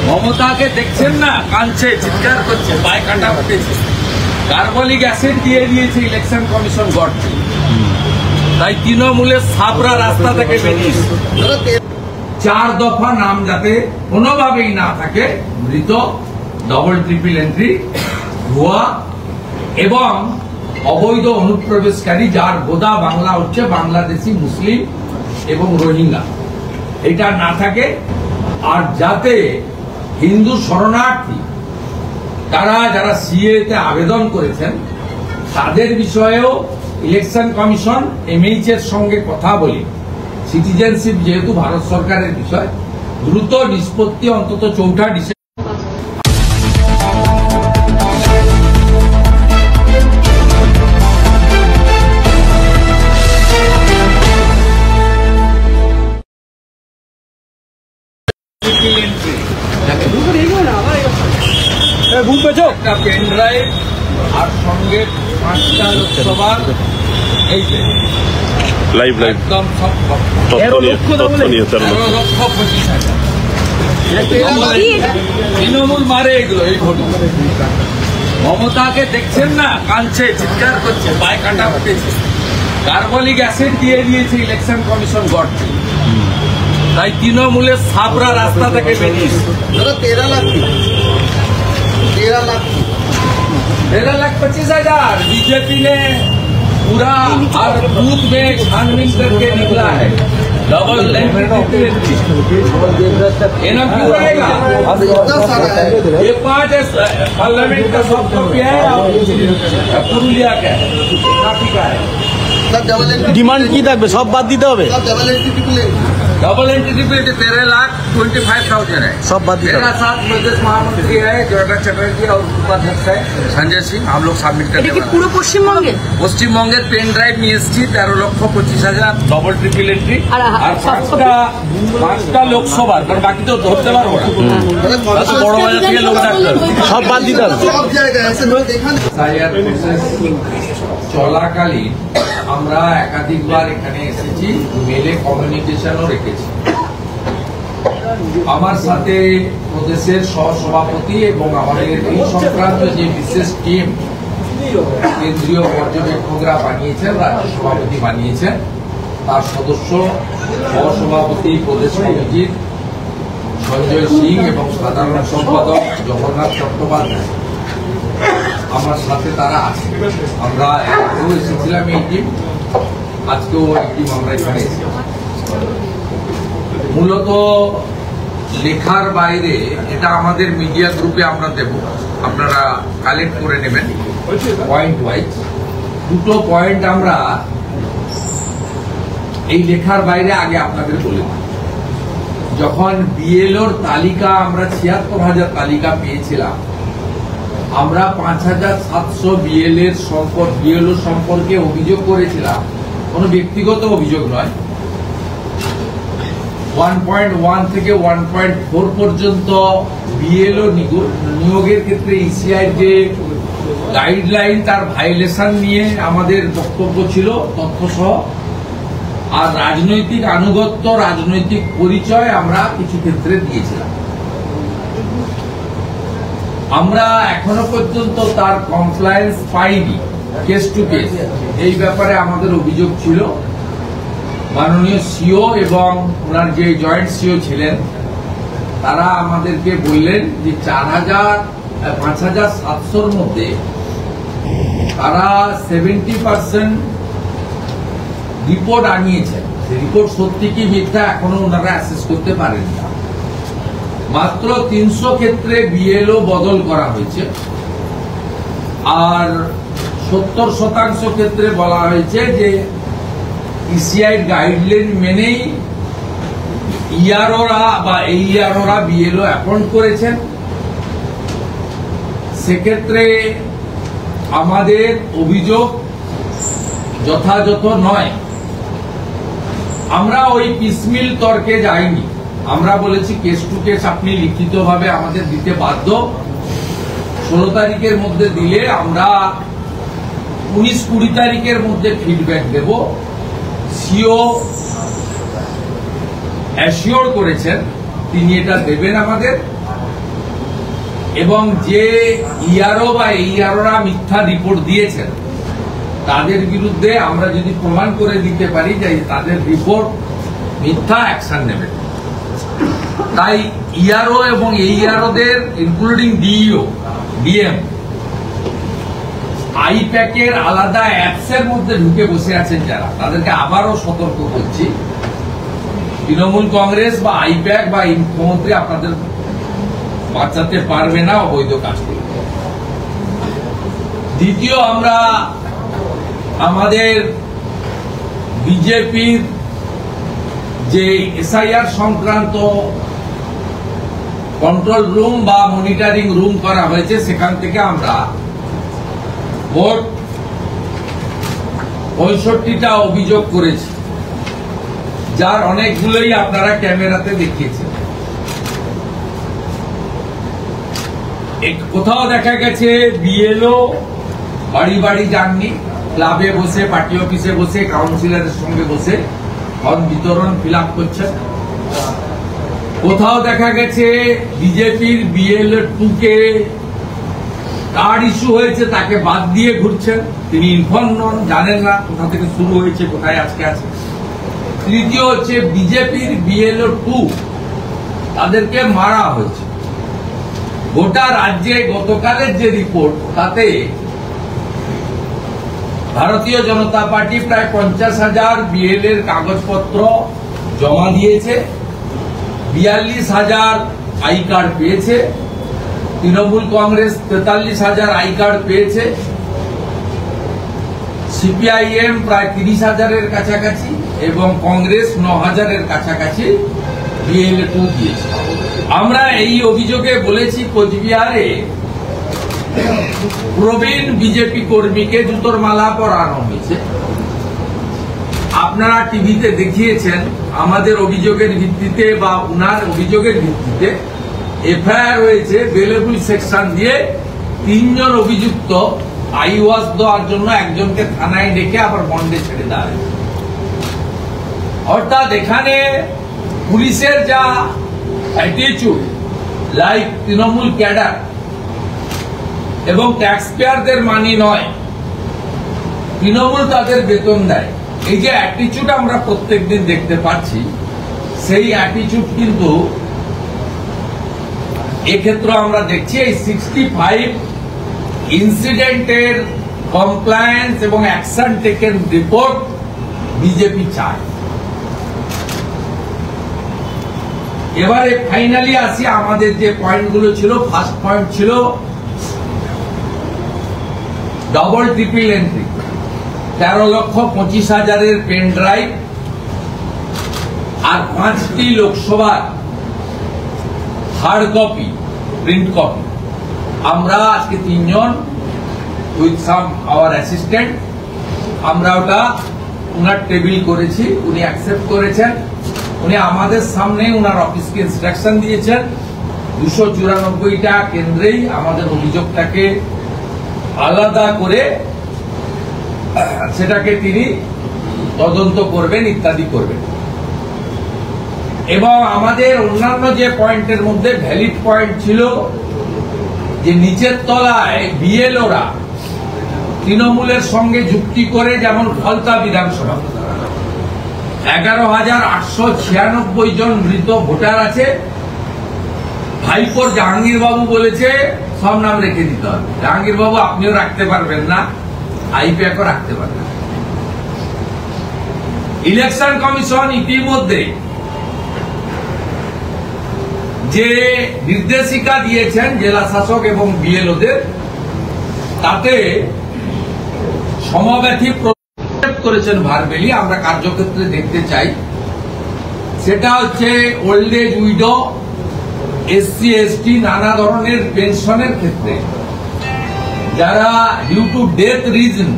মমতাকে দেখছেন না, কাঁদছে, চিৎকার করছে, পায়ে কাটা উঠেছে, কার্বলিক অ্যাসিড দিয়ে দিয়েছে ইলেকশন কমিশন গড়ছে। তাই তৃণমূলের সাবরা রাস্তা থেকে বেরিয়েছে। 4 দফা নাম যাতে কোনোভাবেই না থাকে, মৃত, ডবল ট্রিপল এন্ট্রি, ভুয়া এবং অবৈধ অনুপ্রবেশকারী, যার গোদা বাংলা হচ্ছে বাংলাদেশি, মুসলিম এবং রোহিঙ্গা, এটা না থাকে। আর যাতে হিন্দু শরণার্থী যারা সিএতে আবেদন করেছেন তাদের বিষয়েও ইলেকশন কমিশন এমএইচ এর সঙ্গে কথা বলে, সিটিজেনশিপ যেহেতু ভারত সরকারের বিষয়, দ্রুত নিষ্পত্তি অন্তত 4 ডিসেম্বর। একটা পেন ড্রাইভ আর সঙ্গে 5টা লোকসভার এই যে লাইভ একদম সব তৃণমূল মারে এগুলো, এই ঘটনা। মমতাকে দেখছেন না, কাঁদছে, চিৎকার করছে, পায়ে কাটা উঠেছে, কার্বলিক অ্যাসিড দিয়ে দিয়েছে ইলেকশন কমিশন গড়ছে। তাই তৃণমূলের সাবরা রাস্তা থেকে বেরিয়েছে। 13,25,000 बीजेपी ने पूरा हर बूथ में छानबीन करके निकला है। डबल ये नाम क्यों रहेगा? ये 5 पार्लियामेंट का सब कॉपी है, पुरुलिया का है, काफी का है। डिमांड की থাকবে, সব বাদ দিতে হবে। डबल एंट्री पे 13,25,000 है, सब बात। मेरा साथ प्रदेश महामंत्री है जगन्नाथ चटर्जी और उपाध्यक्ष है संजय सिंह, हम लोग सबमिट करते हैं। পুরো পশ্চিমবঙ্গের পেন ড্রাইভ নিয়ে এসেছি 13,25,000 ডবল ট্রিপল এন্ট্রি আর 5টা লোকসভার, কারণ বাকি তো ধরতে পারবো না, বড় বাজার থেকে লোক ডাক্তার, সব বাদ দিতে হবে। চলাকালীন আমরা একাধিকবার এখানে এসেছি, মেলে কমিউনিকেশনও রেখেছি। আমার সাথে প্রদেশের সহসভাপতি এবং আমাদের এই সংক্রান্ত যে বিশেষ টিম কেন্দ্রীয় পর্যবেক্ষকরা বানিয়েছেন, রাজ্য সভাপতি বানিয়েছেন, তার সদস্য সহসভাপতি প্রদেশ কমিটির সঞ্জয় সিং এবং সাধারণ সম্পাদক জগন্নাথ চট্টোপাধ্যায় আমার সাথে তারা আছে। আমরা আগেও এসেছিলাম এই টিম, আজকেও এই টিম আমরা এখানে এসেছি। মূলত লেখার বাইরে এটা আমাদের মিডিয়া গ্রুপে আমরা দেব, আপনারা কালেক্ট করে নেবেন পয়েন্ট ওয়াইজ। 2টো পয়েন্ট আমরা এই লেখার বাইরে আগে আপনাদের বলে দিই। যখন বিএলওর তালিকা আমরা 76,000 তালিকা পেয়েছিলাম, আমরা 5,700 বিএলও সম্পর্কে অভিযোগ করেছিলাম, কোনো ব্যক্তিগত অভিযোগ নয়। 1.1 থেকে 1.4 পর্যন্ত বিএলও নিয়োগের ক্ষেত্রে ইসিআই যে গাইডলাইন, তার ভায়োলেশন নিয়ে আমাদের বক্তব্য ছিল, তথ্য সহ। আর রাজনৈতিক আনুগত্য, রাজনৈতিক পরিচয় আমরা কিছু ক্ষেত্রে দিয়েছিলাম। আমরা এখনো পর্যন্ত তার কমপ্লায়েন্স পাইনি, কেস টু কেস। এই ব্যাপারে আমাদের অভিযোগ ছিল। মাননীয় সিও এবং ওনার যে জয়েন্ট সিও ছিলেন, তারা আমাদেরকে বললেন যে 5,700-র মধ্যে তারা 70% রিপোর্ট আনিয়েছেন। রিপোর্ট সত্যি কি মিথ্যা এখনো ওনারা অ্যাসেস করতে পারেন না। মাত্র 300 ক্ষেত্রে বিএলও বদল করা হয়েছে, আর 70% ক্ষেত্রে বলা হয়েছে যে ইসিআই গাইডলাইন মেনেই ইআরওরা বিএলও অ্যাপয়েন্ট করেছেন। সেক্ষেত্রে আমাদের অভিযোগ যথাযথ নয়। আমরা ওই পিসমিল তর্কে যাইনি। আমরা বলেছি কেস টু কেস আপনি লিখিতভাবে আমাদের দিতে বাধ্য। 16 তারিখের মধ্যে দিলে আমরা 19-20 তারিখের মধ্যে ফিডব্যাক দেব। সিও অ্যাসিওর করেছেন তিনি এটা দেবেন আমাদের, এবং যে ইআরও বা এইআরওরা মিথ্যা রিপোর্ট দিয়েছেন তাদের বিরুদ্ধে আমরা যদি প্রমাণ করে দিতে পারি যে তাদের রিপোর্ট মিথ্যা, অ্যাকশন নেবে। তাই ইআরও এবং এইআরওদের ইনক্লুডিং ডিইও, ডিএম আইপ্যাকের আলাদা অ্যাপসের মধ্যে ঢুকে বসে আছেন যারা, তাদেরকে আবারও সতর্ক করছি, তৃণমূল কংগ্রেস বা আইপ্যাক বা মুখ্যমন্ত্রী আপনাদের বাঁচাতে পারবে না অবৈধ কাজ করে। দ্বিতীয়, আমরা আমাদের বিজেপির যে এসআইআর সংক্রান্ত কন্ট্রোল রুম বা মনিটরিং রুম করা হয়েছে, সেখান থেকে আমরা মোট 65টা অভিযোগ করেছি, যার অনেকগুলোই আপনারা ক্যামেরাতে দেখিয়েছেন। কোথাও দেখা গেছে বিএলও বাড়ি বাড়ি যাননি, ক্লাবে বসে, পার্টি অফিসে বসে, কাউন্সিলরের সঙ্গে বসে ফর্ম বিতরণ ফিল আপ করছেন। কোথাও দেখা গেছে বিজেপির বিএলও 2কে কার্ড ইস্যু হয়েছে, তাকে বাদ দিয়ে ঘুরছেন, তিনি ইনফর্ম নন, জানেন না কোথা থেকে শুরু হয়েছে, কোথায় আজকে আছে। তৃতীয় হচ্ছে বিজেপির বিএলও 2 তাদেরকে মারা হয়েছে। গোটা রাজ্যে গতকালের যে রিপোর্ট, তাতে ভারতীয় জনতা পার্টি প্রায় 50,000 বিএলএর কাগজপত্র জমা দিয়েছে, 42,000 আই কার্ড পেয়েছে, তৃণমূল কংগ্রেস 43,000 আই কার্ড পেয়েছে, সিপিআইএম প্রায় 30,000-এর কাছাকাছি এবং কংগ্রেস 9,000-এর কাছাকাছি বিএলএ 2 দিয়েছে। আমরা এই অভিযোগে বলেছি কোচবিহারে প্রবীণ বিজেপি কর্মীকে জুতোর মালা পরানো হয়েছে। আপনারা টিভিতে দেখিয়েছেন। আমাদের অভিযোগের ভিত্তিতে বা উনার অভিযোগের ভিত্তিতে এফআইআর হয়েছে, বেলেবল সেকশন দিয়ে 3 জন অভিযুক্ত আই ওয়াশ দেওয়ার জন্য একজনকে থানায় ডেকে আবার বন্ডে ছেড়ে দেওয়া হয়েছে। অর্থাৎ এখানে পুলিশের যা অ্যাটিটিউড, লাইক তৃণমূল ক্যাডার এবং ট্যাক্স পেয়ারদের মানি নয়, তৃণমূল তাদের বেতন দেয়, এই যে অ্যাটিটিউড আমরা প্রত্যেকদিন দেখতে পাচ্ছি, সেই অ্যাটিটিউড কিন্তু এক্ষেত্রে আমরা দেখছি এই 65 ইনসিডেন্টের কমপ্লায়েন্স এবং অ্যাকশন টেকেন রিপোর্ট বিজেপি চায়। এবারে ফাইনালি আসি আমাদের যে পয়েন্টগুলো ছিল। ফার্স্ট পয়েন্ট ছিল ডবল ট্রিপল এন্ট্রি, 13,25,000-এর পেন ড্রাইভ আর 5টি লোকসভার হার্ড কপি, প্রিন্ট কপি। আমরা আজকে 3 জন উইথ সাম আওয়ার অ্যাসিস্ট্যান্ট আমরা ওটা উনার টেবিল করেছি, উনি অ্যাকসেপ্ট করেছেন। উনি আমাদের সামনে উনার অফিসকে ইনস্ট্রাকশন দিয়েছেন 294টা কেন্দ্রেই আমাদের অভিযোগটাকে আলাদা করে সেটাকে তিনি তদন্ত করবেন, ইত্যাদি করবেন। এবং আমাদের অন্যান্য যে পয়েন্টের মধ্যে ভ্যালিড পয়েন্ট ছিল যে নিচের তলায় বিএলওরা তৃণমূলের সঙ্গে যুক্তি করে, যেমন ফলতা বিধানসভা 11,896 জন মৃত ভোটার আছে। ভাইপোর জাহাঙ্গীর বাবু বলেছে সব নাম রেখে দিতে হবে। জাহাঙ্গীর বাবু আপনিও রাখতে পারবেন না, আইপ্যাকও রাখতে পারবেন না। ইলেকশন কমিশন ইতিমধ্যে যে নির্দেশিকা দিয়েছেন জেলা শাসক এবং বিএলওদের, তাতে সমব্যথী করেছেন ভার্বেলি, আমরা কার্যক্ষেত্রে দেখতে চাই। সেটা হচ্ছে old age widow, SC ST, নানা ধরনের পেনশনের ক্ষেত্রে যারা ডিউ টু ডেথ রিজন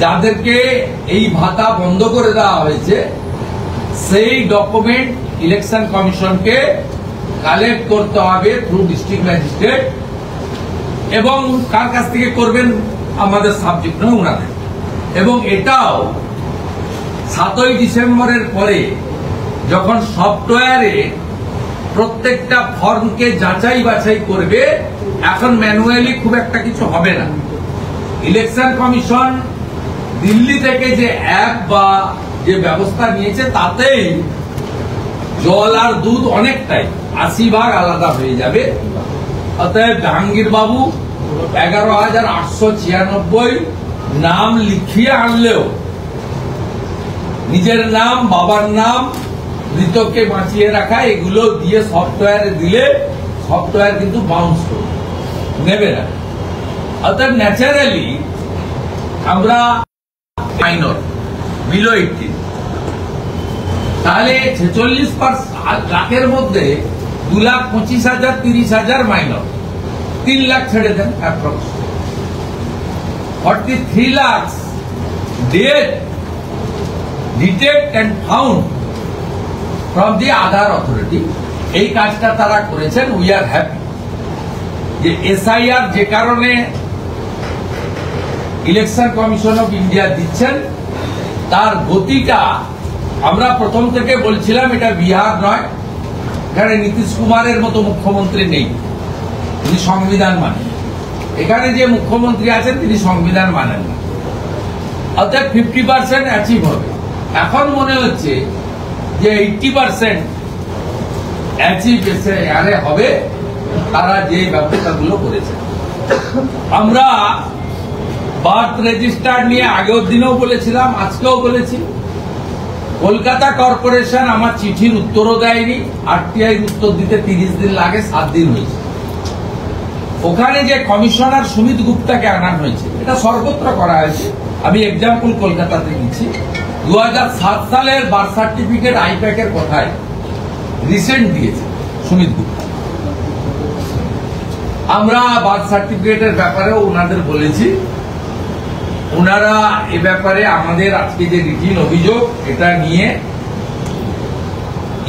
যাদেরকে এই ভাতা বন্ধ করে দেওয়া হয়েছে, সেই ডকুমেন্ট ইলেকশন কমিশনকে কালেক্ট করতে হবে থ্রু ডিস্ট্রিক্ট ম্যাজিস্ট্রেট। এবং কার কাছ থেকে করবেন আমাদের সাবজেক্ট নয়, ওনাদের। এবং এটাও 7ই ডিসেম্বরের পরে যখন সফটওয়্যারে প্রত্যেকটা ফর্মকে যাচাই বাছাই করবে। এখন ম্যানুয়ালি খুব একটা কিছু হবে না। ইলেকশন কমিশন দিল্লি থেকে যে অ্যাপ বা যে ব্যবস্থা নিয়েছে তাতেই জল আর দুধ অনেকটাই 80% আলাদা হয়ে যাবে। অতএব জাহাঙ্গীর বাবু 11,896 নাম লিখিয়ে আনলেও নিজের নাম, বাবার নাম, মৃতকে বাঁচিয়ে রাখা এগুলো দিয়ে সফটওয়্যারে দিলে সফটওয়্যার কিন্তু বাউন্স নেবে না। অর্থাৎ ন্যাচারালি আমরা মাইনর বিলো 18, তাহলে 46% লাখের মধ্যে 2,25,000 30,000 মাইনর, 3 লাখ ছেড়ে দেন approx. 43 lakhs dead detect and found from the Aadhaar authority। এই কাজটা তারা করেছেন। উই আর হ্যাপি যে এসআইআর যে কারণে ইলেকশন কমিশন অফ ইন্ডিয়া দিচ্ছেন তার গতিটা আমরা প্রথম থেকে বলছিলাম এটা বিহার নয়, এখানে নীতিশ কুমারের মতো মুখ্যমন্ত্রী নেই, তিনি সংবিধান মানেন। এখানে যে মুখ্যমন্ত্রী আছেন তিনি সংবিধান মানেন না। অর্থাৎ 50% অ্যাচিভ হবে। এখন মনে হচ্ছে যে 80% অ্যাচিভ আরে হবে তারা যে ব্যবস্থাগুলো করেছে। আমরা বার্থ রেজিস্টার নিয়ে আগের দিনেও বলেছিলাম, আজকেও বলেছি। কলকাতা কর্পোরেশন আমার চিঠির উত্তরও দেয়নি, আরটিআই উত্তর দিতে 30 দিন লাগে, 7 দিন হয়েছে। ওখানে যে কমিশনার সুমিত গুপ্তাকে আনা হয়েছে এটা সর্বত্র করা হয়েছে। আমি এক্সাম্পল কলকাতাতে দিচ্ছি। 2007 সালের বার্থ সার্টিফিকেট আইপ্যাকের কথায় রিসেন্ট দিয়েছে সুমিত গুপ্তা। আমরা বার্থ সার্টিফিকেটের ব্যাপারেও ওনাদের বলেছি, ওনারা এ ব্যাপারে আমাদের আজকে যে রিটিন অভিযোগ এটা নিয়ে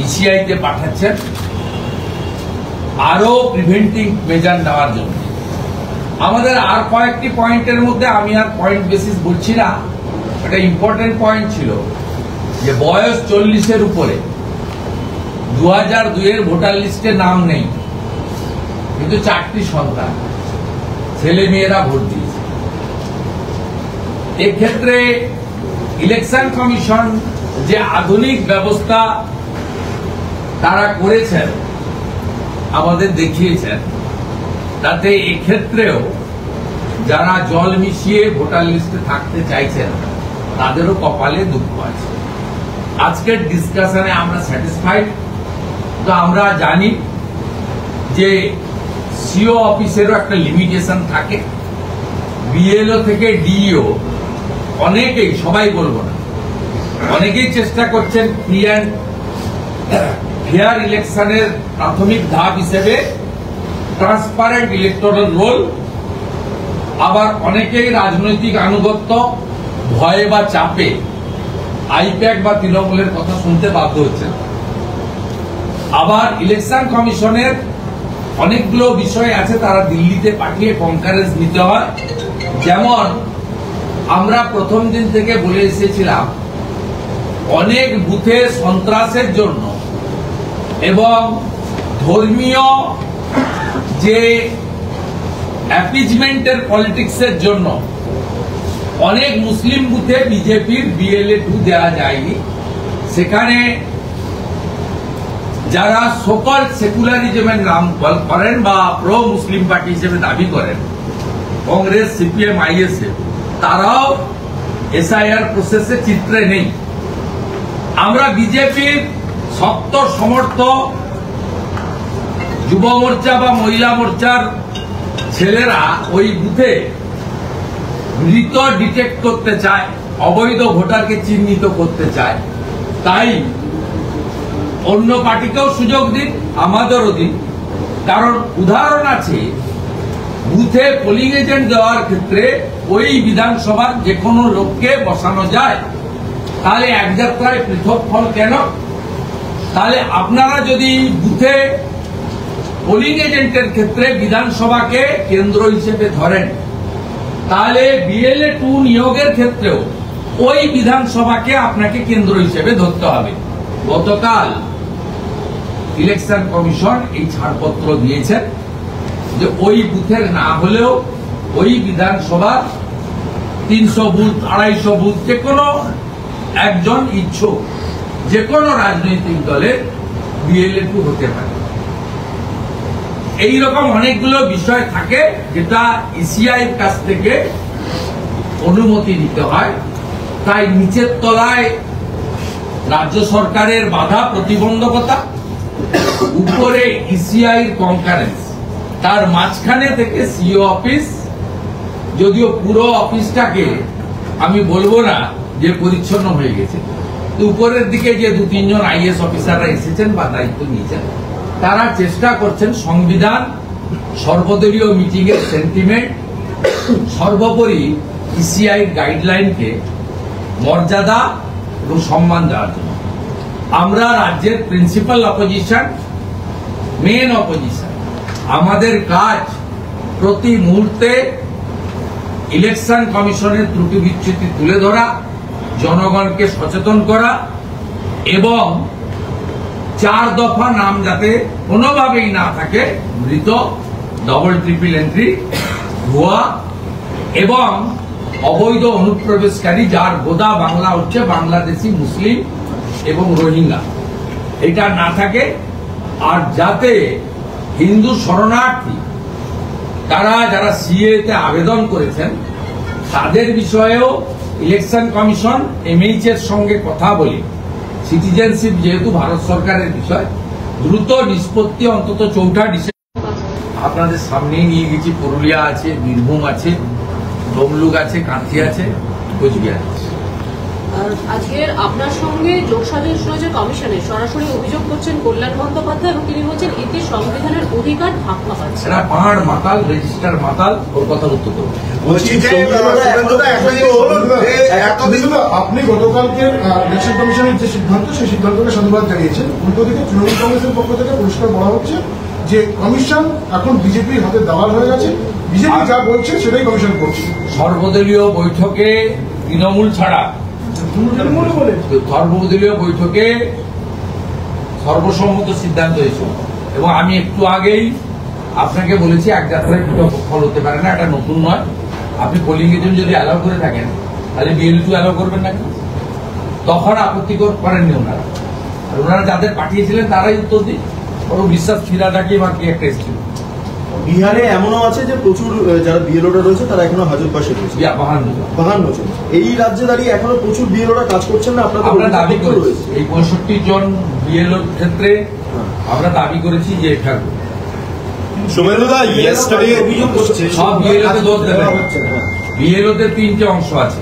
ইসিআইতে পাঠাচ্ছেন আরো প্রিভেন্টিং মেজার নেওয়ার জন্য। আমাদের আর কয়েকটি পয়েন্টের মধ্যে আমি আর পয়েন্ট বেসিস বলছি না, একটা ইম্পর্টেন্ট পয়েন্ট ছিল যে বয়স 40-এর উপরে 2002 এর ভোটার লিস্টে নাম নেই, কিন্তু 4টি সন্তান ছেলে মেয়েরা ভোট দিয়েছে। এক্ষেত্রে ইলেকশন কমিশন যে আধুনিক ব্যবস্থা তারা করেছেন আমাদের দেখিয়েছেন, তাতে এক্ষেত্রেও যারা জল মিশিয়ে ভোটার লিস্টে থাকতে চাইছেন তাদেরও কপালে দুঃখ আছে। আজকের ডিসকাশনে আমরা স্যাটিসফাইড। তো আমরা জানি যে সিও অফিসেরও একটা লিমিটেশন থাকে, বিএলও থেকে ডিইও অনেকেই, সবাই বলবো না, অনেকেই চেষ্টা করছেন ফ্রি অ্যান্ড ফেয়ার ইলেকশনের প্রাথমিক ধাপ হিসেবে ট্রান্সপারেন্ট ইলেকটোরাল রোল। আবার অনেকেই রাজনৈতিক আনুগত্য ভয়ে বা চাপে আইপ্যাক বা তৃণমূলের কথা শুনতে বাধ্য হচ্ছেন। আবার ইলেকশন কমিশনের অনেকগুলো বিষয় আছে তারা দিল্লিতে পাঠিয়ে কনকারেন্স নিতে হয়। যেমন আমরা প্রথম দিন থেকে বলে এসেছিলাম অনেক বুথে সন্ত্রাসের জন্য এবং ধর্মীয় যে অ্যাপিজমেন্টের পলিটিক্সের জন্য অনেক মুসলিম বুথে বিজেপির বিএলএ 2 দেওয়া যায়নি। সেখানে যারা সকল সেকুলারিজমের নাম করেন বা প্রো মুসলিম পার্টি হিসেবে দাবি করেন, কংগ্রেস, সিপিএম, আইএসএফ, তারাও এসআইআর প্রসেসে চিত্রে নেই। আমরা বিজেপির শক্ত সমর্থক যুব মোর্চা বা মহিলা মোর্চার ছেলেরা ওই বুথে মৃত ডিটেক্ট করতে চায়, অবৈধ ভোটারকে চিহ্নিত করতে চায়। তাই অন্য পার্টিকেও সুযোগ দিন, আমাদেরও দিন। কারণ উদাহরণ আছে, বুথে পোলিং এজেন্ট দেওয়ার ক্ষেত্রে ওই বিধানসভার যে কোনো লোককে বসানো যায়, তাহলে এক যাত্রায় পৃথক ফল কেন? তাহলে আপনারা যদি বুথে পোলিং এজেন্টের ক্ষেত্রে বিধানসভাকে কেন্দ্র হিসেবে ধরেন, তাহলে বিএলএ 2 নিয়োগের ক্ষেত্রেও ওই বিধানসভাকে আপনাকে কেন্দ্র হিসেবে ধরতে হবে। গতকাল ইলেকশন কমিশন এই ছাড়পত্র দিয়েছেন যে ওই বুথের না হলেও ওই বিধানসভা 300 বুথ 250 বুথ যে কোনো একজন ইচ্ছুক যে কোনো রাজনৈতিক দলের বিএলএ2 হতে পারে। এইরকম অনেকগুলো বিষয় থাকে যেটা ইসিআইর কাছ থেকে অনুমতি নিতে হয়, তাই নিচের তলায় রাজ্য সরকারের বাধা প্রতিবন্ধকতা, উপরে ইসিআইর কনকারেন্স, তার মাঝখানে থেকে সিও অফিস, যদিও পুরো অফিসটাকে আমি বলবো না যে পরিচ্ছন্ন হয়ে গেছে, উপরের দিকে যে 2-3 জন আইএস অফিসাররা এসেছেন বা দায়িত্ব নিয়েছেন তারা চেষ্টা করছেন সংবিধান, সর্বদলীয় মিটিং এর সেন্টিমেন্ট, সর্বোপরি ইসিআইর গাইডলাইনকে মর্যাদা এবং সম্মান দেওয়ার জন্য। আমরা রাজ্যের প্রিন্সিপাল অপোজিশন, মেন অপোজিশন, আমাদের কাজ প্রতি মুহূর্তে ইলেকশন কমিশনের ত্রুটি বিচ্যুতি তুলে ধরা, জনগণকে সচেতন করা এবং 4 দফা নাম যাতে কোনোভাবেই না থাকে, মৃত, ডবল ট্রিপল এন্ট্রি, ভুয়া এবং অবৈধ অনুপ্রবেশকারী, যার গোদা বাংলা হচ্ছে বাংলাদেশি মুসলিম এবং রোহিঙ্গা, এটা না থাকে। আর যাতে হিন্দু শরণার্থী তারা যারা সিএতে আবেদন করেছেন তাদের বিষয়েও ইলেকশন কমিশন এমএইচ এর সঙ্গে কথা বলে সিটিজেনশিপ যেহেতু ভারত সরকারের বিষয়, দ্রুত নিষ্পত্তি অন্তত 4 ডিসেম্বর আপনাদের সামনেই নিয়ে গেছি। পুরুলিয়া আছে, বীরভূম আছে, তমলুক আছে, কাঁথি আছে, কোচবিহার আছে। আজকের আপনার সঙ্গে যোগসাজশ রয়েছে কমিশনে, সরাসরি অভিযোগ করছেন কল্যাণ বন্দ্যোপাধ্যায় এবং তিনি বলছেন এতে সংবিধানের অধিকার ধাক্কা পাচ্ছে। এরা পাহাড় মাতাল, রেজিস্টার মাতাল, ওর কথার উত্তর দেবো। আপনি গতকালকের ইলেকশন কমিশনের যে সিদ্ধান্ত, সেই সিদ্ধান্তকে সাধুবাদ জানিয়েছেন। উল্টো দিকে তৃণমূল কংগ্রেসের পক্ষ থেকে পরিষ্কার বলা হচ্ছে যে কমিশন এখন বিজেপির হাতে দালাল হয়ে গেছে, বিজেপি যা বলছে সেটাই কমিশন করছে। সর্বদলীয় বৈঠকে তৃণমূল ছাড়া সর্বদলীয় বৈঠকে সর্বসম্মত সিদ্ধান্ত হয়েছিল এবং আমি একটু আগেই আপনাকে বলেছি এক যাত্রায় দুটো ফল হতে পারে না, এটা নতুন নয়। আপনি পোলিং এজেন্ট যদি অ্যালাউ করে থাকেন তাহলে বিএল2 অ্যালাউ করবেন না, তখন আপত্তি করেননি ওনারা। আর ওনারা যাদের পাঠিয়েছিলেন তারাই উত্তর দিন, ওর বিশ্বাস ফিরা ডাকি বা কি একটা এসেছিল। বিহারে এমনও আছে যে প্রচুর যারা বিএলওরা রয়েছে তারা এখনো হাজত পাশে রয়েছে, 52 জন। এই রাজ্যে দাঁড়িয়ে এখনো প্রচুর বিএলওরা কাজ করছেন না। আমরা দাবি করেছি এই 65 জন বিএলওর ক্ষেত্রে আমরা দাবি করেছি যে এখানে সব বিএলওতে দোষ দেওয়া হচ্ছে। বিএলওতে 3টে অংশ আছে,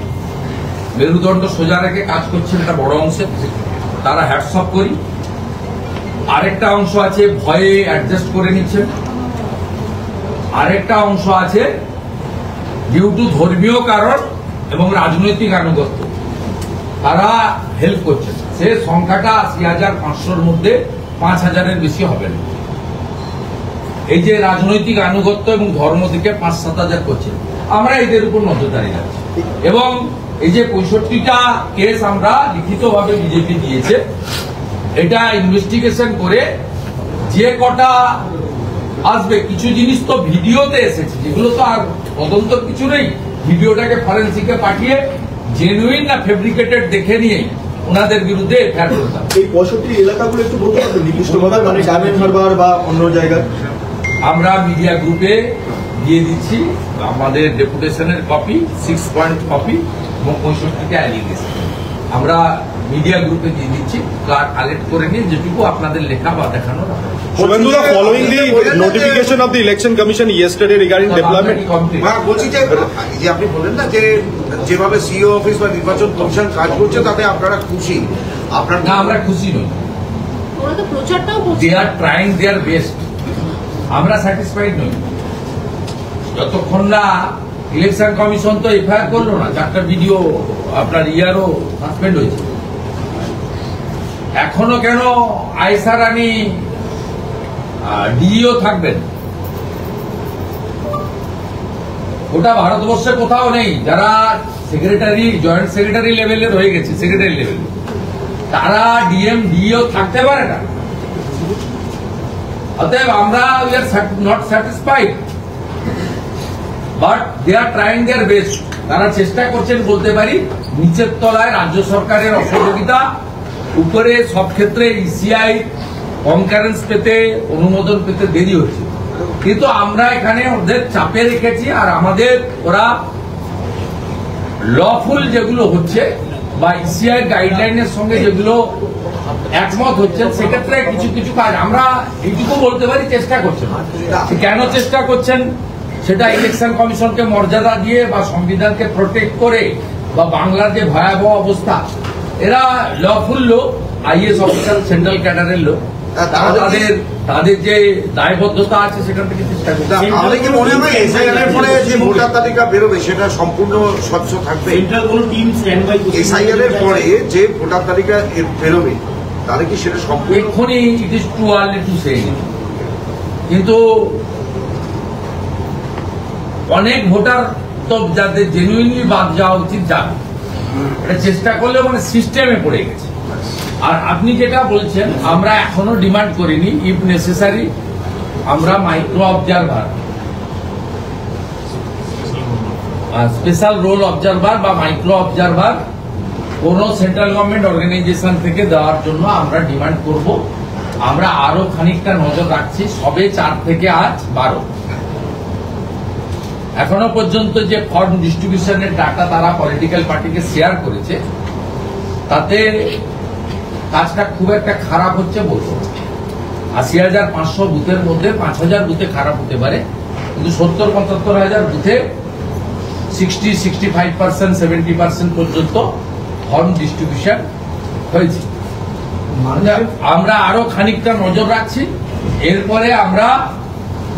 মেরুদণ্ড সোজা রেখে কাজ করছেন একটা বড় অংশে, তারা হ্যাটস অফ করি। আরেকটা অংশ আছে ভয়ে অ্যাডজাস্ট করে নিচ্ছেন, আরেকটা অংশ আছে ডিউ টু ধর্মীয় কারণ এবং রাজনৈতিক আনুগত্য, তারা হেল্প করছেন। সে সংখ্যাটা 80,500-র মধ্যে 5,000-এর বেশি হবে না। এই যে রাজনৈতিক আনুগত্য এবং ধর্ম থেকে 5-7,000 করছে, আমরা এদের উপর নজরদারি রাখছি। এবং এই যে 65টা কেস আমরা লিখিতভাবে বিজেপি দিয়েছে, এটা ইনভেস্টিগেশন করে যে কটা আসবে, কিছু জিনিস তো ভিডিওতে এসেছে, যেগুলো তো আর তদন্ত কিছু নেই, ভিডিওটাকে ফরেন্সিকে পাঠিয়ে জেনুইন না ফেব্রিকেটেড দেখে নিয়ে ওনাদের বিরুদ্ধে এফআইআর করতে হবে। এই 65 এলাকাগুলো একটু বলতে পারবেন নির্দিষ্টভাবে, মানে ডায়মন্ড হারবার বা অন্য জায়গায়? আমরা মিডিয়া গ্রুপে দিয়ে দিচ্ছি আমাদের ডেপুটেশনের কপি, 6 পয়েন্ট কপি এবং 65টা অ্যালিগেশন আমরা মিডিয়া গ্রুপে দিয়ে দিচ্ছি। কালেক্ট করে নিয়ে যেটুকু আপনাদের লেখা বা দেখানো। Shubhendu, following the notification of the Election Commission yesterday regarding deployment, বলছি যে আপনি বললেন না যে যেভাবে সিও অফিস বা নির্বাচন কমিশন কাজ করছে তাতে আপনারা খুশি? আপনার না, আমরা খুশি নই। ওরা তো প্রচারটাও করছে, দে আর ট্রাইং দেয়ার বেস্ট, আমরা স্যাটিসফাইড নই। যতক্ষণ না ইলেকশন কমিশন তো এফআইআর করলো না, 4টা ভিডিও আপনার ইয়ারও সাসপেন্ড হয়েছে, এখনো কেন আয়েশা রানী ডিও থাকবেন? ওটা ভারতবর্ষে কোথাও নেই। যারা সেক্রেটারি, জয়েন্ট সেক্রেটারি লেভেলের হয়ে গেছে, সেক্রেটারি লেভেল, তারা ডিএম ডিও থাকতে পারে না। অতএব আমরা we are not satisfied, but they are trying their best. তারা চেষ্টা করছেন বলতে পারি, নিচের তলায় রাজ্য সরকারের অসহযোগিতা, উপরে সব ক্ষেত্রে ইসিআই কনকারেন্স পেতে, অনুমোদন পেতে দেরি হচ্ছে। কিন্তু আমরা এখানে ওদের চাপে রেখেছি, আর আমাদের ওরা লফুল যেগুলো হচ্ছে বা ইসিআই গাইডলাইনের সঙ্গে যেগুলো একমত হচ্ছেন, সেক্ষেত্রে কিছু কিছু কাজ আমরা এইটুকু বলতে পারি চেষ্টা করছেন। কেন চেষ্টা করছেন সেটা ইলেকশন কমিশনকে মর্যাদা দিয়ে বা সংবিধানকে প্রোটেক্ট করে বা বাংলার যে ভয়াবহ অবস্থা, এরা লফুল লোক, আইএস অফিসার, সেন্ট্রাল ক্যাডারের লোক, তাদের যে দায়বদ্ধতা আছে সেখান থেকে চেষ্টা করছে। আমাদের কি মনে হয় এসআইআর এর পরে যে ভোটার তালিকা বেরোবে সেটা সম্পূর্ণ স্বচ্ছ থাকবে? এসআইআর এর পরে যে ভোটার তালিকা বেরোবে তাহলে কি সেটা সম্পূর্ণ? এক্ষুনি it is too early to say, কিন্তু অনেক ভোটার তো যাদের জেনুইনলি বাদ যাওয়া উচিত যাবে, এটা চেষ্টা করলে মানে সিস্টেমে পড়ে গেছে। আর আপনি যেটা বলছেন, আমরা এখনো ডিমান্ড করিনি, ইফ নেসেসারি আমরা micro observer, special roll observer বা মাইক্রো অবজারভার কোন সেন্ট্রাল গভর্নমেন্ট অর্গানাইজেশন থেকে দেওয়ার জন্য আমরা ডিমান্ড করব। আমরা আরো খানিকটা নজর রাখছি, সবে 4 থেকে আজ 12। এখনো পর্যন্ত যে ফর্ম ডিস্ট্রিবিউশনের ডাটা তারা পলিটিক্যাল পার্টিকে শেয়ার করেছে, তাতে কাজটা খুব একটা খারাপ হচ্ছে বলবো। ৮০,৫০০ বুথের মধ্যে ৫,০০০ বুথে খারাপ হতে পারে, কিন্তু ৭০-৭৫,০০০ বুথে 60-65%, 70% পর্যন্ত ফর্ম ডিস্ট্রিবিউশন হয়েছে। আমরা আরো খানিকটা নজর রাখছি। এরপরে আমরা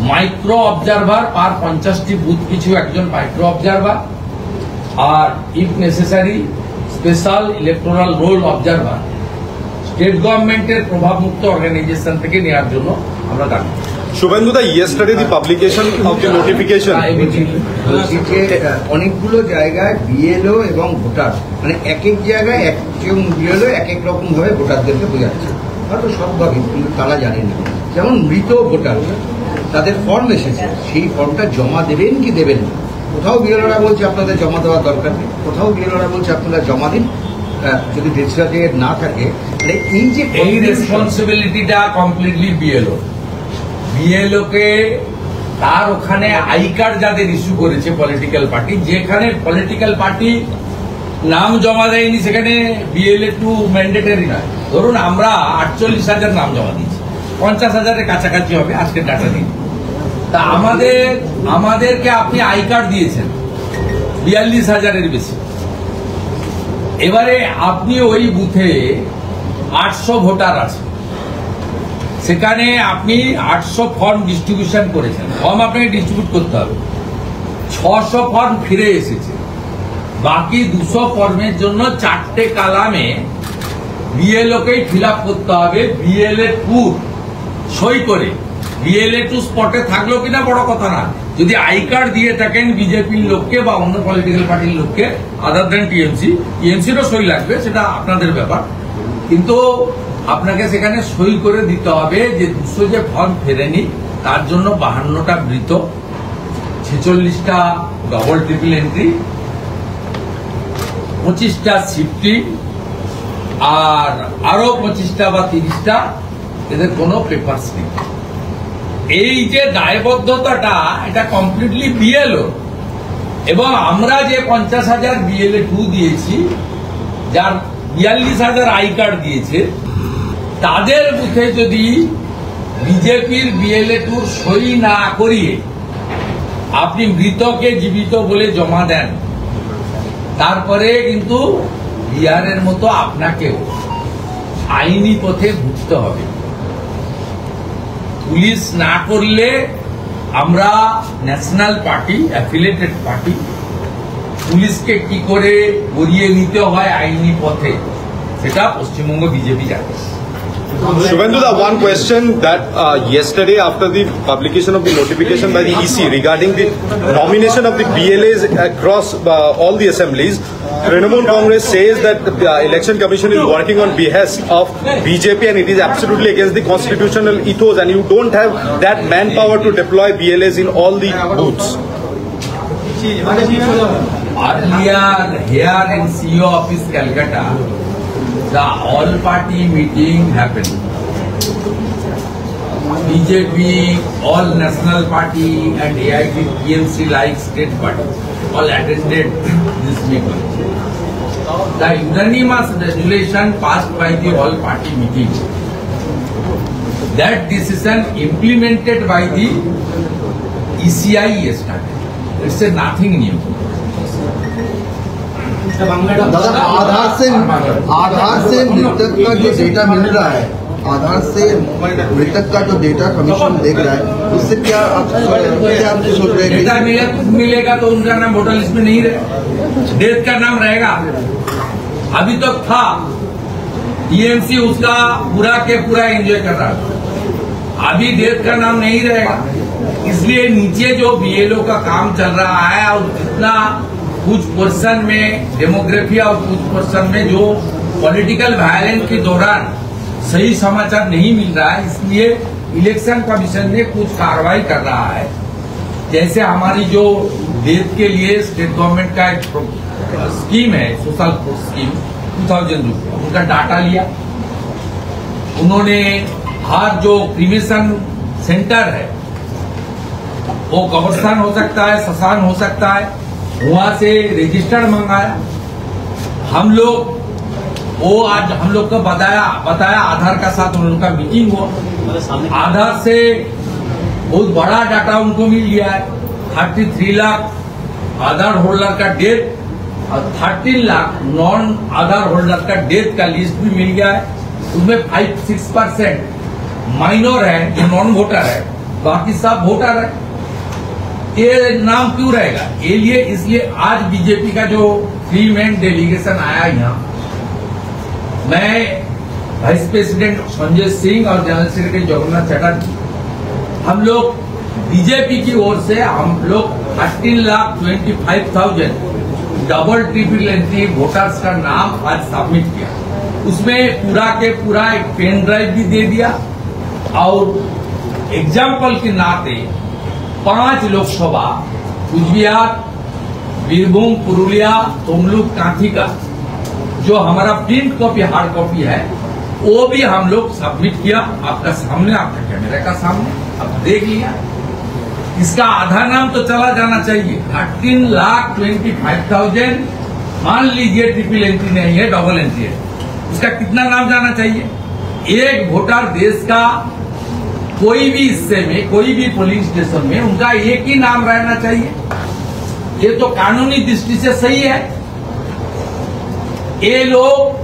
মাইক্রো অবজারভার পার 50টি বুথ কিছু একজন মাইক্রো অবজারভার, আর if necessary special electoral roll observer state গভর্নমেন্টের প্রভাবমুক্ত অর্গানাইজেশন থেকে নেওয়ার জন্য আমরা দাবি। Shubhendu, yesterday the publication of the notification. অনেকগুলো জায়গায় বিএলও এবং ভোটার, মানে এক এক জায়গায় একজন বিএলও এক এক রকম ভাবে ভোটারদেরকে বোঝাচ্ছে, হয়তো সবভাবে, কিন্তু তারা জানে না। যেমন মৃত ভোটার, তাদের ফর্ম এসেছে, সেই ফর্মটা জমা দেবেন কি দেবেন না। কোথাও বিএলওরা বলছে আপনাদের জমা দেওয়ার দরকার নেই, কোথাও বিএলওরা বলছে আপনারা জমা দিন, যদি ডেথ সার্টিফিকেট না থাকে। এই রেসপন্সিবিলিটিটা কমপ্লিটলি বিএলও কে, তার ওখানে আই কার্ড যাদের ইস্যু করেছে পলিটিক্যাল পার্টি, যেখানে পলিটিক্যাল পার্টি নাম জমা দেয়নি সেখানে বিএলএ টু ম্যান্ডেটরি নয়। ধরুন আমরা 48,000 নাম জমা দিয়েছি, 50,000-এর কাছাকাছি হবে আজকের ডাটা দিন। তা আমাদেরকে আপনি আই কার্ড দিয়েছেন 42,000-এর বেশি। এবারে আপনি ওই বুথে 800 ভোটার আছে, সেখানে আপনি 800 ফর্ম ডিস্ট্রিবিউশন করেছেন, ফর্ম আপনাকে ডিস্ট্রিবিউট করতে হবে। 600 ফর্ম ফিরে এসেছে, বাকি 200 ফর্মের জন্য 4টে কালামে বিএলওকেই ফিল আপ করতে হবে। বিএলএ টু সই করে, বিএলএ টু স্পটে থাকলো কিনা বড় কথা না, যদি আই কার্ড দিয়ে থাকেন বিজেপির লোককে বা অন্য পলিটিক্যাল পার্টির লোককে আদার দেন টিএমসিরও সই লাগবে, সেটা আপনাদের ব্যাপার, কিন্তু আপনাকে সেখানে সই করে দিতে হবে যে 200 যে ফর্ম ফেরেনি তার জন্য 52টা মৃত, 46টা ডবল ট্রিপল এন্ট্রি, 25টা শিফটি, আর আরো 25টা বা 30টা এদের কোনো পেপারস নেই। এই যে দায়বদ্ধতাটা, এটা কমপ্লিটলি বিএলও। এবং আমরা যে 50,000 বিএলএ টু দিয়েছি, যার 42,000 আই কার্ড দিয়েছে, তাদের বুথে যদি বিজেপির বিএলএ টুর সই না করিয়ে আপনি মৃতকে জীবিত বলে জমা দেন, তারপরে কিন্তু বিহারের মতো আপনাকেও আইনি পথে ঘুরতে হবে। পুলিশ না করলে আমরা ন্যাশনাল পার্টি, অ্যাফিলিয়েটেড পার্টি, পুলিশকে কি করে গড়িয়ে নিতে হয় আইনি পথে, সেটা পশ্চিমবঙ্গ বিজেপি জানে। Shubhendu, one question that yesterday after the publication of the notification by the EC regarding the nomination of the BLAs across all the assemblies, Trinamool Congress says that the Election Commission is working on behest of BJP and it is absolutely against the constitutional ethos, and you don't have that manpower to deploy BLAs in all the booths. Earlier, here in CEO office, Calcutta, the all-party meeting happened. BJP, all national party and AIT, TMC like state party all attended this meeting. The unanimous resolution passed by the all-party meeting. That decision implemented by the ECI yesterday. It's a nothing new. दादा आधार से मृतक का जो data मिल रहा है, आधार से मृतक का जो डेटा कमीशन देख रहा है, उससे क्या आप सोच रहे हैं? डेटा मिलेगा तो उनका नाम वोटर लिस्ट में नहीं रहेगा, डेथ का नाम रहेगा। अभी तक था टीएमसी उसका पूरा के पूरा एंजॉय कर रहा था, अभी डेथ का नाम नहीं रहेगा। इसलिए नीचे जो बीएलओ का काम चल रहा है और जितना कुछ पर्सन में डेमोग्राफी और कुछ पर्सन में जो पॉलिटिकल वायलेंस के दौरान सही समाचार नहीं मिल रहा है, इसलिए इलेक्शन कमीशन ने कुछ कार्रवाई कर रहा है। जैसे हमारी जो डेथ के लिए स्टेट गवर्नमेंट का एक स्कीम है, सोशल स्कीम 2000 रुपये, उनका डाटा लिया। उन्होंने हर जो क्रिमेशन सेंटर है, वो कब्रिस्तान हो सकता है, श्मशान हो सकता है, वहां से रजिस्टर्ड मंगाया। हम लोग वो आज हम लोग को बताया आधार का साथ उन लोग का मीटिंग हुआ। आधार से बहुत बड़ा डाटा उनको मिल गया है। 33 लाख आधार होल्डर का डेथ और 13 लाख नॉन आधार होल्डर का डेथ का लिस्ट भी मिल गया है। उसमें 5-6% माइनर है जो नॉन वोटर है, बाकी सब वोटर है। ये नाम क्यों रहेगा? ये लिए इसलिए आज बीजेपी का जो 3 मैन डेलीगेशन आया यहाँ, मैं वाइस प्रेसिडेंट संजय सिंह और जनरल सेक्रेटरी जगन्नाथ चटर्जी, हम लोग बीजेपी की ओर से हम लोग 13,25,000 डबल ट्रिपल एंट्री वोटर्स का नाम आज सबमिट किया। उसमें पूरा के पूरा एक पेन ड्राइव भी दे दिया और एग्जाम्पल के नाते 5 लोकसभा कुचबिहार, बीरभूम, पुरुलिया, तमलुक, कांठी का जो हमारा प्रिंट कॉपी हार्ड कॉपी है वो भी हम लोग सबमिट किया आपका सामने, आपका कैमरे का सामने, आप देख लिया। इसका आधा नाम तो चला जाना चाहिए। 13,25,000 मान लीजिए ट्रिपल एंट्री नहीं है, डबल एंट्री है, इसका कितना नाम जाना चाहिए? एक वोटर देश का कोई भी हिस्से में, कोई भी पोलिंग स्टेशन में उनका एक ही नाम रहना चाहिए। ये तो कानूनी दृष्टि से सही है। ये लोग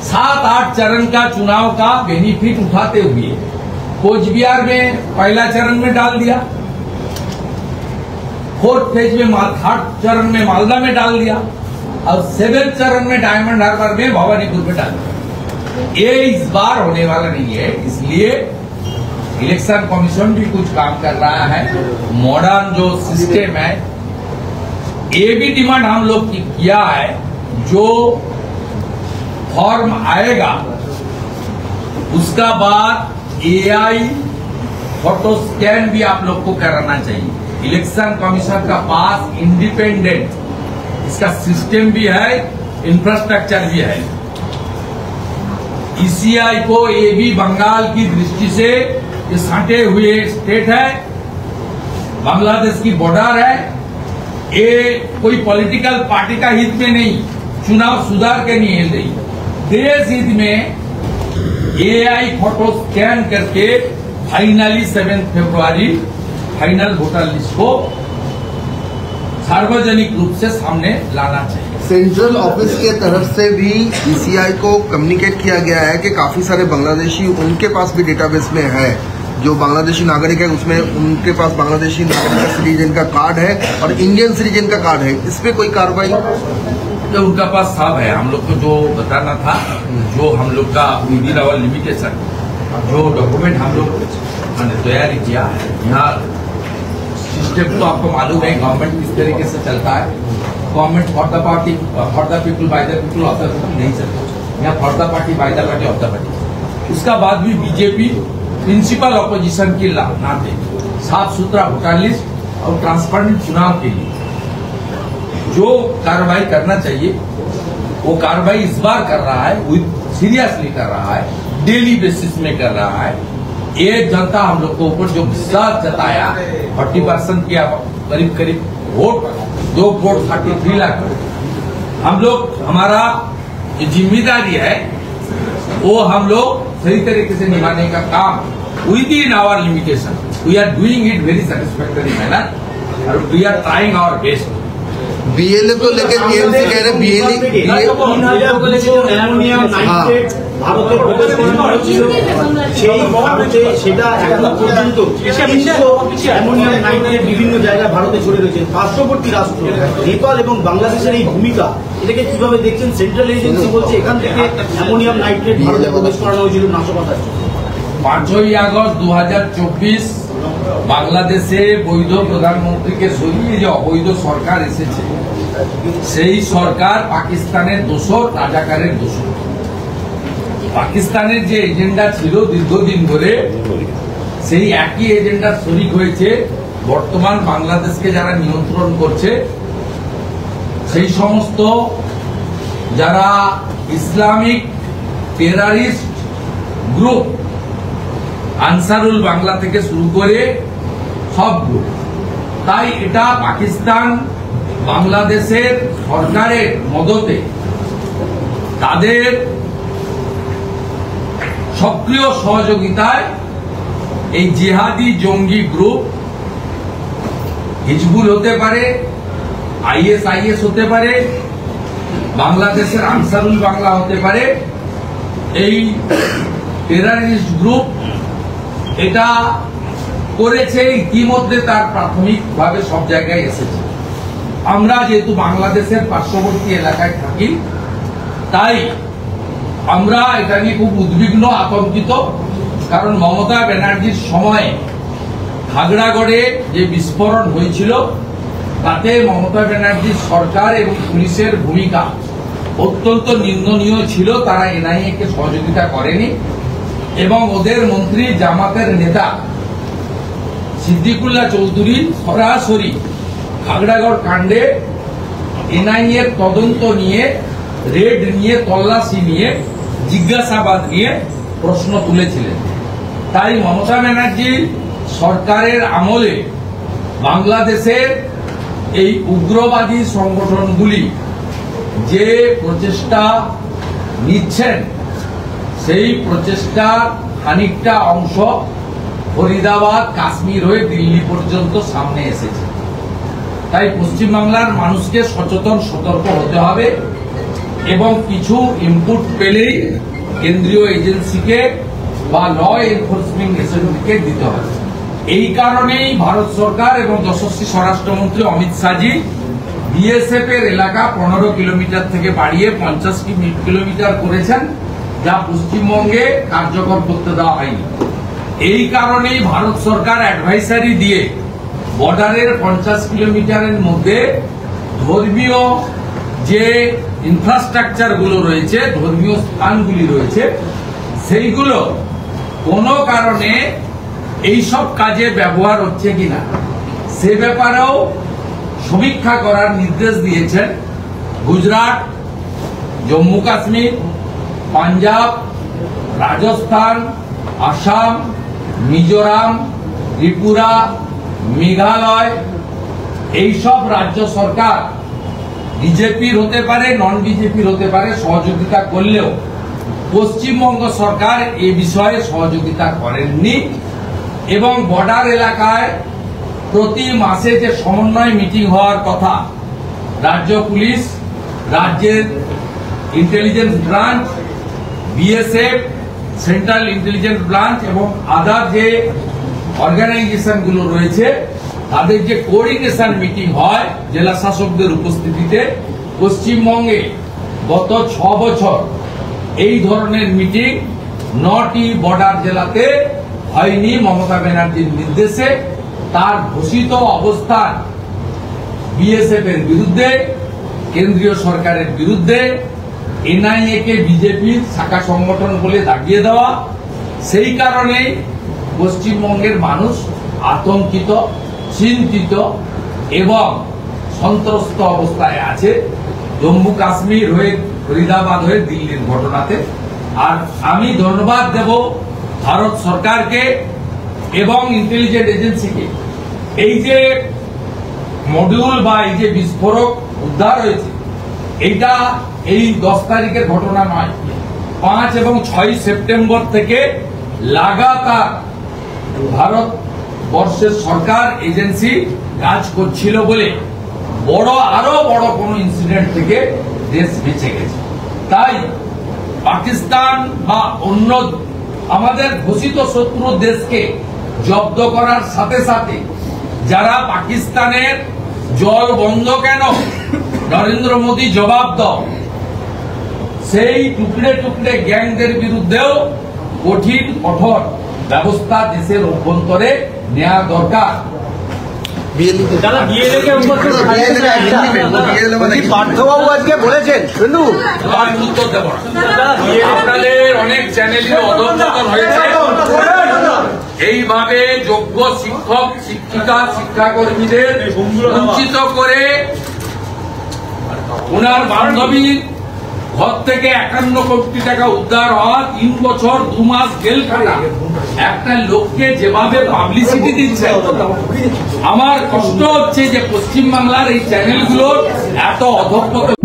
7-8 चरण का चुनाव का बेनिफिट उठाते हुए कोचबिहार में पहला चरण में डाल दिया, 4th फेज में 3rd चरण में मालदा में डाल दिया और 7th चरण में डायमंड हार्बर में भवानीपुर में डाल दिया। ये इस बार होने वाला नहीं है, इसलिए इलेक्शन कमीशन भी कुछ काम कर रहा है। मॉडर्न जो सिस्टम है, ये भी डिमांड हम लोग की किया है, जो फॉर्म आएगा उसका बाद एआई फोटो स्कैन भी आप लोग को कराना चाहिए। इलेक्शन कमीशन का पास इंडिपेंडेंट इसका सिस्टम भी है, इंफ्रास्ट्रक्चर भी है। ईसीआई को ये भी बंगाल की दृष्टि से ये सटे हुए स्टेट है, बांग्लादेश की बॉर्डर है, ये कोई पॉलिटिकल पार्टी का हित में नहीं, चुनाव सुधार के लिए नहीं, देश हित में एआई फोटो स्कैन करके फाइनली 7 फरवरी फाइनल वोटर लिस्ट को सार्वजनिक रूप से सामने लाना चाहिए। सेंट्रल ऑफिस के तरफ से भी ईसीआई को कम्युनिकेट किया गया है कि काफी सारे बांग्लादेशी उनके पास भी डेटाबेस में है, जो बांग्लादेशी नागरिक है उसमें उनके पास बांग्लादेशी नागरिक का सिटीजन का कार्ड है और इंडियन सिटीजन का कार्ड है। इस पे कोई कार्रवाई? तो उनका पास सब है। हम लोग को जो बताना था, जो हम लोग का विद इन आवर लिमिटेशन जो डॉक्यूमेंट हम लोग तैयारी किया है, यहाँ सिस्टम तो आपको मालूम है गवर्नमेंट किस तरीके से चलता है। Government for the party, for the people, by the people, of the people नहीं चलता। यहाँ for the party, by the party, of the party. उसका बाद भी बीजेपी प्रिंसिपल ऑपोजिशन की नाते साफ सुथरा वोटर लिस्ट और ट्रांसपेरेंट चुनाव के लिए जो कार्रवाई करना चाहिए वो कार्रवाई इस बार कर रहा है, सीरियसली कर रहा है, डेली बेसिस में कर रहा है। ये जनता हम लोग को ऊपर जो विश्वास जताया 40% किया, करीब करीब वोट, 2 करोड़ 33 लाख, हम लोग हमारा जिम्मेदारी है वो हम लोग सही तरीके से निभाने का काम within our limitation we are doing it very satisfactory manner और we are trying our best. BLA को लेकर टीएमसी कह रहे बीएलए ভারতের সেই ভারতে সেটা এখনো পর্যন্ত অ্যামোনিয়াম নাইট্রেট বিভিন্ন জায়গায় ভারতে ছড়ে রয়েছে। পার্শ্ববর্তী রাষ্ট্র নেপাল এবং বাংলাদেশের এই ভূমিকা এটাকে কিভাবে দেখছেন? সেন্ট্রাল এজেন্সি বলছে এখান থেকে অ্যামোনিয়াম নাইট্রেট ভারতে প্রবেশ করানো হয়েছিল নাশকতার জন্য। 5ই আগস্ট 2024 বাংলাদেশে বৈধ প্রধানমন্ত্রীকে সরিয়ে যে অবৈধ সরকার এসেছে সেই সরকার পাকিস্তানের দোসর, রাজাকারের দোসর। পাকিস্তানের যে এজেন্ডা ছিল দীর্ঘদিন ধরে সেই একই এজেন্ডার শরিক হয়েছে বর্তমান বাংলাদেশকে যারা নিয়ন্ত্রণ করছে সেই সমস্ত যারা Islamic terrorist group, Ansarul Bangla থেকে শুরু করে সব গ্রুপ। তাই এটা পাকিস্তান বাংলাদেশের সরকারের মদতে তাদের সক্রিয় সহযোগিতায় এই জিহাদি জঙ্গি গ্রুপ হিজবুল হতে পারে, আইএসআইএস হতে পারে, বাংলাদেশের আনসারুল বাংলা হতে পারে, এই টেরারিস্ট গ্রুপ এটা করেছে ইতিমধ্যে তার প্রাথমিকভাবে সব জায়গায় এসেছে। আমরা যেহেতু বাংলাদেশের পার্শ্ববর্তী এলাকায় থাকি তাই আমরা এটা নিয়ে খুব উদ্বিগ্ন, আতঙ্কিত। কারণ মমতা ব্যানার্জির সময়ে খাগড়াগড়ে যে বিস্ফোরণ হয়েছিল তাতে মমতা ব্যানার্জির সরকার এবং পুলিশের ভূমিকা অত্যন্ত নিন্দনীয় ছিল। তারা এনআইএ কে সহযোগিতা করেনি এবং ওদের মন্ত্রী জামাতের নেতা সিদ্দিকুল্লাহ চৌধুরী সরাসরি খাগড়াগড় কাণ্ডে এনআইএ তদন্ত নিয়ে, রেড নিয়ে, তল্লাশি নিয়ে, জিজ্ঞাসাবাদ নিয়ে প্রশ্ন তুলেছিলেন। তাই মমতা ব্যানার্জি সরকারের আমলে বাংলাদেশের এই উগ্রবাদী সংগঠনগুলি যে প্রচেষ্টা নিচ্ছেন সেই প্রচেষ্টার খানিকটা অংশ ফরিদাবাদ, কাশ্মীর হয়ে দিল্লি পর্যন্ত সামনে এসেছে। তাই পশ্চিমবাংলার মানুষকে সচেতন, সতর্ক হতে হবে এবং কিছু ইনপুট পেলেই কেন্দ্রীয় এজেন্সিকে বা ল এনফোর্সমেন্ট এজেন্সিকে দিতে হবে। এই কারণেই ভারত সরকার এবং যশস্বী স্বরাষ্ট্রমন্ত্রী অমিত শাহজি বিএসএফ এর এলাকা 15 কিলোমিটার থেকে বাড়িয়ে 50 কিলোমিটার করেছেন, যা পশ্চিমবঙ্গে কার্যকর করতে দেওয়া হয়নি। এই কারণেই ভারত সরকার অ্যাডভাইসারি দিয়ে বর্ডারের 50 কিলোমিটারের মধ্যে ধর্মীয় যে ইনফ্রাস্ট্রাকচার গুলো রয়েছে, ধর্মীয় স্থানগুলি রয়েছে, সেইগুলো কোনো কারণে এইসব কাজে ব্যবহার হচ্ছে কিনা সে ব্যাপারেও সমীক্ষা করার নির্দেশ দিয়েছেন গুজরাট, জম্মু কাশ্মীর, পাঞ্জাব, রাজস্থান, আসাম, মিজোরাম, ত্রিপুরা, মেঘালয়। এইসব রাজ্য সরকার বিজেপির হতে পারে, নন বিজেপির হতে পারে, সহযোগিতা করলেও পশ্চিমবঙ্গ সরকার এ বিষয়ে সহযোগিতা করেননি এবং বর্ডার এলাকায় প্রতি মাসে যে সমন্বয় মিটিং হওয়ার কথা, রাজ্য পুলিশ, রাজ্যের intelligence branch, BSF, central intelligence branch এবং আদার যে অর্গানাইজেশন গুলো রয়েছে তাদের যে কোঅর্ডিনেশন মিটিং হয় জেলা শাসকদের উপস্থিতিতে, পশ্চিমবঙ্গে গত 6 বছর এই ধরনের মিটিং 9টি বর্ডার জেলাতে হয়নি মমতা ব্যানার্জির নির্দেশে। তার ঘোষিত অবস্থান বিএসএফ এর বিরুদ্ধে, কেন্দ্রীয় সরকারের বিরুদ্ধে, এনআইএ কে বিজেপির শাখা সংগঠন বলে দাগিয়ে দেওয়া। সেই কারণে পশ্চিমবঙ্গের মানুষ আতঙ্কিত, চিন্তিত এবং সন্ত্রস্ত অবস্থায় আছে জম্মু কাশ্মীর হয়ে, ফরিদাবাদ হয়ে দিল্লির ঘটনাতে। আর আমি ধন্যবাদ দেব ভারত সরকারকে এবং ইন্টেলিজেন্স এজেন্সিকে। এই যে মডিউল বা এই যে বিস্ফোরক উদ্ধার হয়েছে, এইটা এই 10 তারিখের ঘটনা নয়। 5 এবং 6 সেপ্টেম্বর থেকে লাগাতার ভারতবর্ষের সরকার এজেন্সি কাজ করছিল বলে আরো বড় কোন ইনসিডেন্ট থেকে দেশ বেঁচে গেছে। তাই পাকিস্তান বা অন্য আমাদের ঘোষিত শত্রু দেশকে জব্দ করার সাথে সাথে যারা পাকিস্তানের জল বন্ধ কেন নরেন্দ্র মোদী জবাব দাও, সেই টুকরে টুকরে গ্যাংদের বিরুদ্ধেও কঠিন কঠোর ব্যবস্থা দেশের অভ্যন্তরে নেওয়া দরকার। পার্থবাবু আজকে বলেছেন আপনাদের অনেক চ্যানেলের অধঃপতন হয়েছে। এইভাবে যোগ্য শিক্ষক, শিক্ষিকা, শিক্ষাকর্মীদের বঞ্চিত করে ওনার বান্ধবীর ঘর থেকে 51 কোটি টাকা উদ্ধার হওয়া, 3 বছর 2 মাস জেল খাটা একটা লোককে যেভাবে পাবলিসিটি দিচ্ছে, আমার কষ্ট হচ্ছে যে পশ্চিমবাংলার এই চ্যানেলগুলোর এত অধঃপতন।